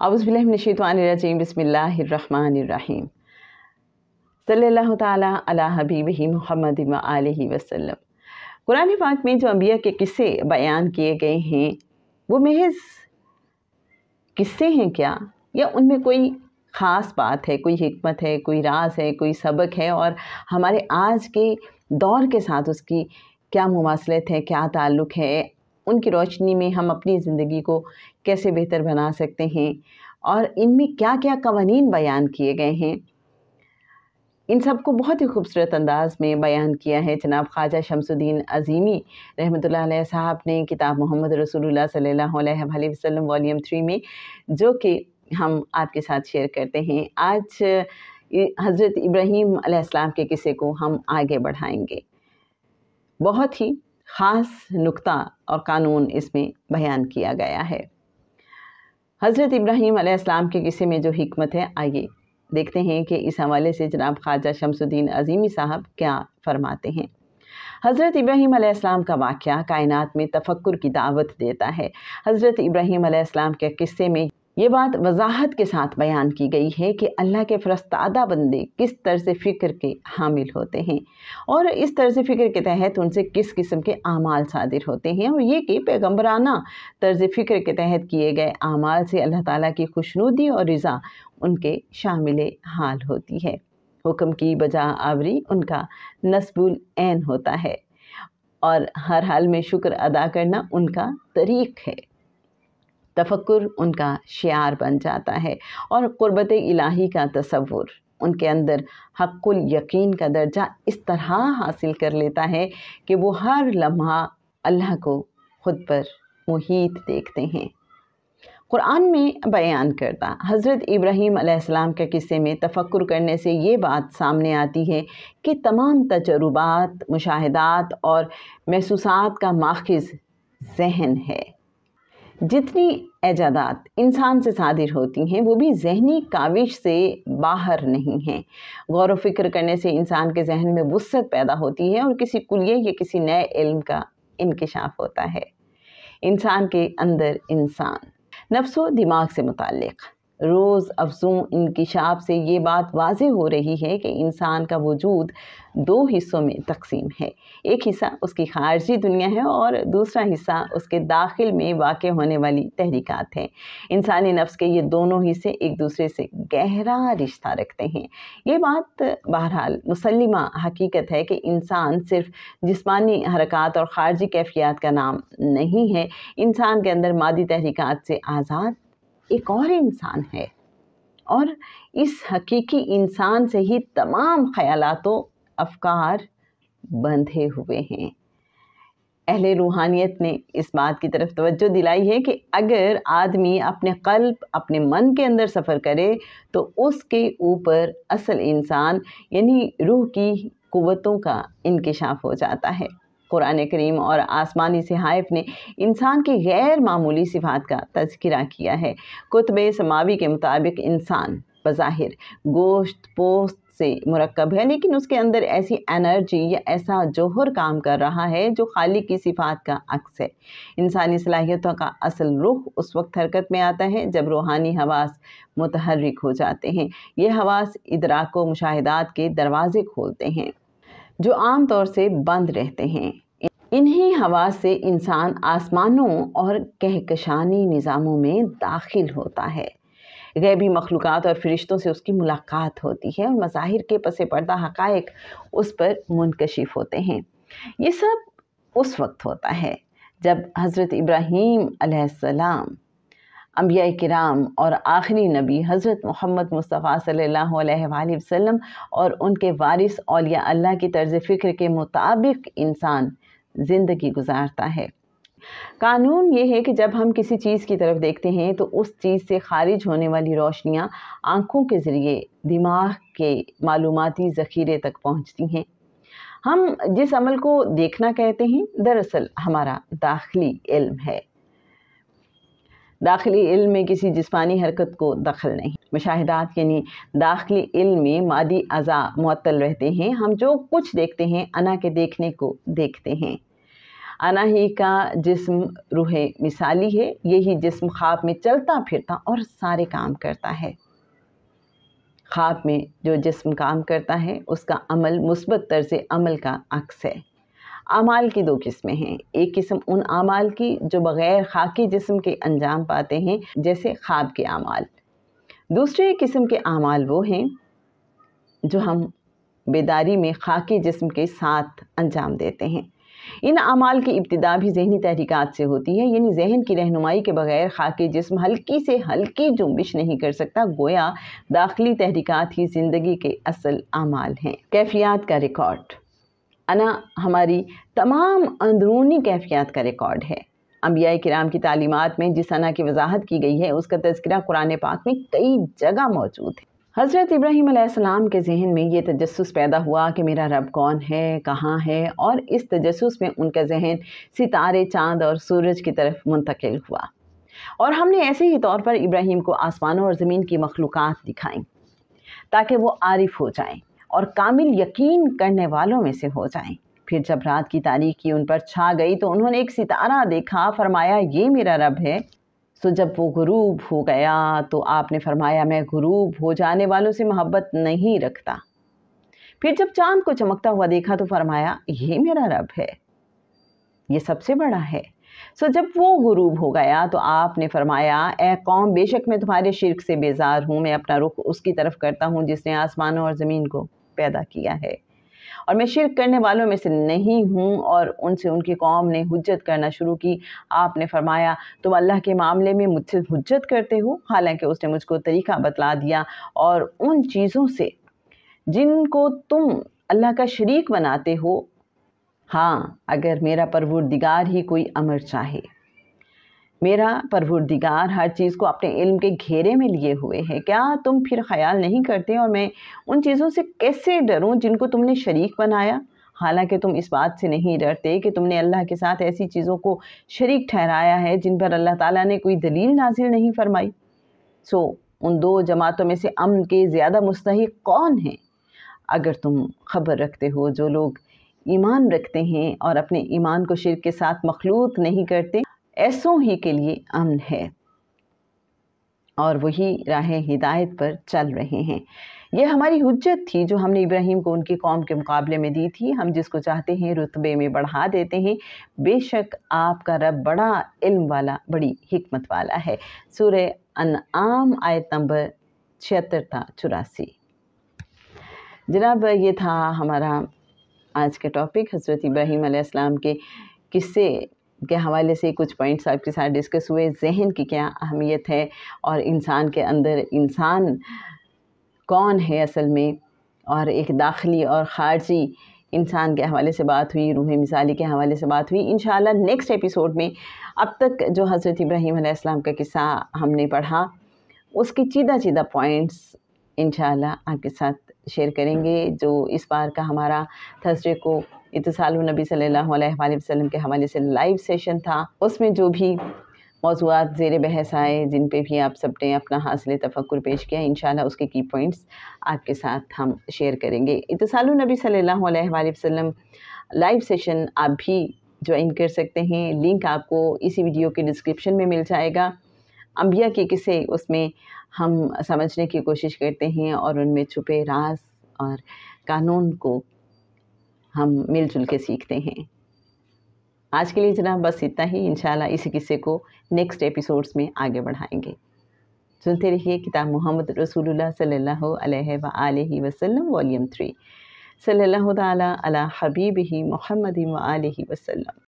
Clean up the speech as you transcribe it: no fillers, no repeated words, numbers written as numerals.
اعوذ باللہ من الشیطان الرجیم بسم اللہ الرحمن الرحیم صلی اللہ تعالیٰ علی حبیبہ محمد و آلہ وسلم۔ قرآن پاک میں جو انبیاء کے قصے بیان کیے گئے ہیں وہ محض قصے ہیں کیا، یا ان میں کوئی خاص بات ہے، کوئی حکمت ہے، کوئی راز ہے، کوئی سبق ہے، اور ہمارے آج کے دور کے ساتھ اس کی کیا مواصلت ہے، کیا تعلق ہے، ان کی روشنی میں ہم اپنی زندگی کو کیسے بہتر بنا سکتے ہیں، اور ان میں کیا کیا قوانین بیان کیے گئے ہیں، ان سب کو بہت ہی خوبصورت انداز میں بیان کیا ہے جناب خواجہ شمس الدین عظیمی رحمۃ اللہ علیہ صاحب نے کتاب محمد رسول اللہ صلی اللہ علیہ وآلہ وسلم والیوم 3 میں، جو کہ ہم آپ کے ساتھ شیئر کرتے ہیں۔ آج حضرت ابراہیم علیہ السلام کے قصے کو ہم آگے بڑھائیں گے۔ بہت ہی خاص نقطہ اور قانون اس میں بیان کیا گیا ہے۔ حضرت ابراہیم علیہ السلام کے قصے میں جو حکمت ہے، آئیے دیکھتے ہیں کہ اس حوالے سے جناب خواجہ شمس الدین عظیمی صاحب کیا فرماتے ہیں۔ حضرت ابراہیم علیہ السلام کا واقعہ کائنات میں تفکر کی دعوت دیتا ہے۔ حضرت ابراہیم علیہ السلام کے قصے میں یہ بات وضاحت کے ساتھ بیان کی گئی ہے کہ اللہ کے فرستادہ بندے کس طرز فکر کے حامل ہوتے ہیں، اور اس طرز فکر کے تحت ان سے کس قسم کے اعمال صادر ہوتے ہیں، اور یہ کہ پیغمبرانہ طرز فکر کے تحت کیے گئے اعمال سے اللہ تعالیٰ کی خوشنودی اور رضا ان کے شامل حال ہوتی ہے۔ حکم کی بجا آوری ان کا نصب العین ہوتا ہے، اور ہر حال میں شکر ادا کرنا ان کا طریق ہے۔ تفکر ان کا شعار بن جاتا ہے، اور قربت الہی کا تصور ان کے اندر حق الیقین کا درجہ اس طرح حاصل کر لیتا ہے کہ وہ ہر لمحہ اللہ کو خود پر محیط دیکھتے ہیں۔ قرآن میں بیان کردہ حضرت ابراہیم علیہ السلام کے قصے میں تفکر کرنے سے یہ بات سامنے آتی ہے کہ تمام تجربات، مشاہدات اور محسوسات کا ماخذ ذہن ہے۔ جتنی ایجادات انسان سے صادر ہوتی ہیں وہ بھی ذہنی کاوش سے باہر نہیں ہیں۔ غور و فکر کرنے سے انسان کے ذہن میں وسعت پیدا ہوتی ہے، اور کسی کلیے یا کسی نئے علم کا انکشاف ہوتا ہے۔ انسان کے اندر انسان نفس و دماغ سے متعلق روز افزوں انکشاف سے یہ بات واضح ہو رہی ہے کہ انسان کا وجود دو حصوں میں تقسیم ہے۔ ایک حصہ اس کی خارجی دنیا ہے، اور دوسرا حصہ اس کے داخل میں واقع ہونے والی تحریکات ہیں۔ انسانی نفس کے یہ دونوں حصے ایک دوسرے سے گہرا رشتہ رکھتے ہیں۔ یہ بات بہرحال مسلمہ حقیقت ہے کہ انسان صرف جسمانی حرکات اور خارجی کیفیات کا نام نہیں ہے۔ انسان کے اندر مادی تحریکات سے آزاد ایک اور انسان ہے، اور اس حقیقی انسان سے ہی تمام خیالات و افکار بندھے ہوئے ہیں۔ اہل روحانیت نے اس بات کی طرف توجہ دلائی ہے کہ اگر آدمی اپنے قلب، اپنے من کے اندر سفر کرے تو اس کے اوپر اصل انسان یعنی روح کی قوتوں کا انکشاف ہو جاتا ہے۔ قرآن کریم اور آسمانی صحائف نے انسان کی غیر معمولی صفات کا تذکرہ کیا ہے۔ کتب سماوی کے مطابق انسان بظاہر گوشت پوست سے مرکب ہے، لیکن اس کے اندر ایسی انرجی یا ایسا جوہر کام کر رہا ہے جو خالق کی صفات کا عکس ہے۔ انسانی صلاحیتوں کا اصل رخ اس وقت حرکت میں آتا ہے جب روحانی حواس متحرک ہو جاتے ہیں۔ یہ حواس ادراک و مشاہدات کے دروازے کھولتے ہیں جو عام طور سے بند رہتے ہیں۔ انہی حواس سے انسان آسمانوں اور کہکشانی نظاموں میں داخل ہوتا ہے۔ غیبی مخلوقات اور فرشتوں سے اس کی ملاقات ہوتی ہے، اور مظاہر کے پس پردہ حقائق اس پر منکشف ہوتے ہیں۔ یہ سب اس وقت ہوتا ہے جب حضرت ابراہیم علیہ السلام، انبیاء کرام اور آخری نبی حضرت محمد مصطفیٰ صلی اللہ علیہ وآلہ وسلم اور ان کے وارث اولیاء اللہ کی طرز فکر کے مطابق انسان زندگی گزارتا ہے۔ قانون یہ ہے کہ جب ہم کسی چیز کی طرف دیکھتے ہیں تو اس چیز سے خارج ہونے والی روشنیاں آنکھوں کے ذریعے دماغ کے معلوماتی ذخیرے تک پہنچتی ہیں۔ ہم جس عمل کو دیکھنا کہتے ہیں دراصل ہمارا داخلی علم ہے۔ داخلی علم میں کسی جسمانی حرکت کو دخل نہیں۔ مشاہدات یعنی داخلی علم میں مادی اعضاء معطل رہتے ہیں۔ ہم جو کچھ دیکھتے ہیں انا کے دیکھنے کو دیکھتے ہیں۔ आना ही का जिस्म रूह मिसाली है, यही जिस्म ख्वाब में चलता फिरता और सारे काम करता है। ख्वाब में जो जिस्म काम करता है उसका अमल मुस्बत तर्ज़ अमल का अक्स है। आमाल की दो किस्में हैं। एक किस्म उन आमाल की जो बग़ैर खाकी जिस्म के अंजाम पाते हैं, जैसे ख्वाब के आमाल। दूसरे किस्म के आमाल वो हैं जो हम बेदारी में खाकी जिस्म के साथ अंजाम देते हैं। इन आमाल की इब्तिदा भी ज़हनी तहरीकात से होती है, यानी जहन की रहनुमाई के बग़ैर खाकी जिस्म हल्की से हल्की जुम्बिश नहीं कर सकता। गोया दाखिली तहरीकात ही ज़िंदगी के असल आमाल हैं। कैफियत का रिकॉर्ड। अना हमारी तमाम अंदरूनी कैफियत का रिकॉर्ड है। अंबिया किराम की तालीमात में जिस अना की वजाहत की गई है उसका तज़किरा कुरान पाक में कई जगह मौजूद है। हज़रत इब्राहीम अलैहिस्सलाम के जहन में ये तजस्सुस पैदा हुआ कि मेरा रब कौन है, कहाँ है, और इस तजस्सुस में उनका जहन सितारे, चाँद और सूरज की तरफ मुंतकिल हुआ। और हमने ऐसे ही तौर पर इब्राहीम को आसमानों और ज़मीन की मखलूक़ात दिखाईं ताकि वो आरिफ हो जाएं और कामिल यकीन करने वालों में से हो जाएं। फिर जब रात की तारीकी उन पर छा गई तो उन्होंने एक सितारा देखा, फरमाया ये मेरा रब है। तो जब वो गुरूब हो गया तो आपने फरमाया मैं गुरूब हो जाने वालों से मोहब्बत नहीं रखता। फिर जब चाँद को चमकता हुआ देखा तो फरमाया ये मेरा रब है, ये सबसे बड़ा है। सो जब वो गुरूब हो गया तो आपने फरमाया ए कौम, बेशक मैं तुम्हारे शिर्क से बेजार हूँ, मैं अपना रुख उसकी तरफ करता हूँ जिसने आसमानों और ज़मीन को पैदा किया है, और मैं शिर्क करने वालों में से नहीं हूँ। और उनसे उनकी कौम ने हुज्जत करना शुरू की। आपने फरमाया तुम अल्लाह के मामले में मुझसे हुज्जत करते हो, हालांकि उसने मुझको तरीक़ा बतला दिया, और उन चीज़ों से जिनको तुम अल्लाह का शरीक बनाते हो। हाँ, अगर मेरा परवरदिगार ही कोई अमर चाहे। मेरा परवरदिगार हर चीज़ को अपने इल्म के घेरे में लिए हुए है। क्या तुम फिर ख्याल नहीं करते और मैं उन चीज़ों से कैसे डरूं जिनको तुमने शरीक बनाया, हालांकि तुम इस बात से नहीं डरते कि तुमने अल्लाह के साथ ऐसी चीज़ों को शरीक ठहराया है जिन पर अल्लाह ताला ने कोई दलील नाजिल नहीं फरमाई। सो उन दो जमातों में से अमन के ज़्यादा मुस्तहिक कौन है? अगर तुम खबर रखते हो, जो लोग ईमान रखते हैं और अपने ईमान को शिर्क के साथ मखलूत नहीं करते, ऐसों ही के लिए अमन है और वही राह हिदायत पर चल रहे हैं। यह हमारी हुज्जत थी जो हमने इब्राहीम को उनकी कौम के मुकाबले में दी थी। हम जिसको चाहते हैं रुतबे में बढ़ा देते हैं। बेशक आपका रब बड़ा इल्म वाला, बड़ी हिकमत वाला है। सूरह अनआम आयत नंबर 76 था 84। जनाब, ये था हमारा आज के टॉपिक। हज़रत इब्राहीम अलैहिस्सलाम के किस्से के हवाले से कुछ पॉइंट्स आपके साथ डिस्कस हुए। जहन की क्या अहमियत है और इंसान के अंदर इंसान कौन है असल में, और एक दाखिली और ख़ारजी इंसान के हवाले से बात हुई, रूह मिसाली के हवाले से बात हुई। इंशाअल्लाह नेक्स्ट एपिसोड में अब तक जो हज़रत इब्राहीम अलैहिस्सलाम का किस्सा हमने पढ़ा उसके चीदा पॉइंट्स इंशाअल्लाह आपके साथ शेयर करेंगे। जो इस बार का हमारा थर्सडे को इत्तिसालुन नबी सल्लल्लाहु अलैहि वसल्लम के हवाले से लाइव सेशन था, उसमें जो भी मौज़ूआत ज़ेर बहस आए, जिन पे भी आप सब ने अपना हासिल तफक्कुर पेश किया, इंशाअल्लाह उसके की पॉइंट्स आपके साथ हम शेयर करेंगे। इत्तिसालुन नबी सल्लल्लाहु अलैहि वसल्लम लाइव सेशन आप भी ज्वाइन कर सकते हैं। लिंक आपको इसी वीडियो के डिस्क्रिप्शन में मिल जाएगा। अंबिया के किस्से उसमें हम समझने की कोशिश करते हैं और उनमें छुपे राज और कानून को हम मिलजुल के सीखते हैं। आज के लिए जनाब बस इतना ही। इंशाल्लाह इसी किस्से को नेक्स्ट एपिसोड्स में आगे बढ़ाएंगे। सुनते रहिए किताब मोहम्मद रसूलुल्लाह सल्लल्लाहु अलैहि वसल्लम वॉल्यूम 3 सल्लल्लाहु ताला अला हबीबिही मुहम्मदिन व आलिहि वसल्लम।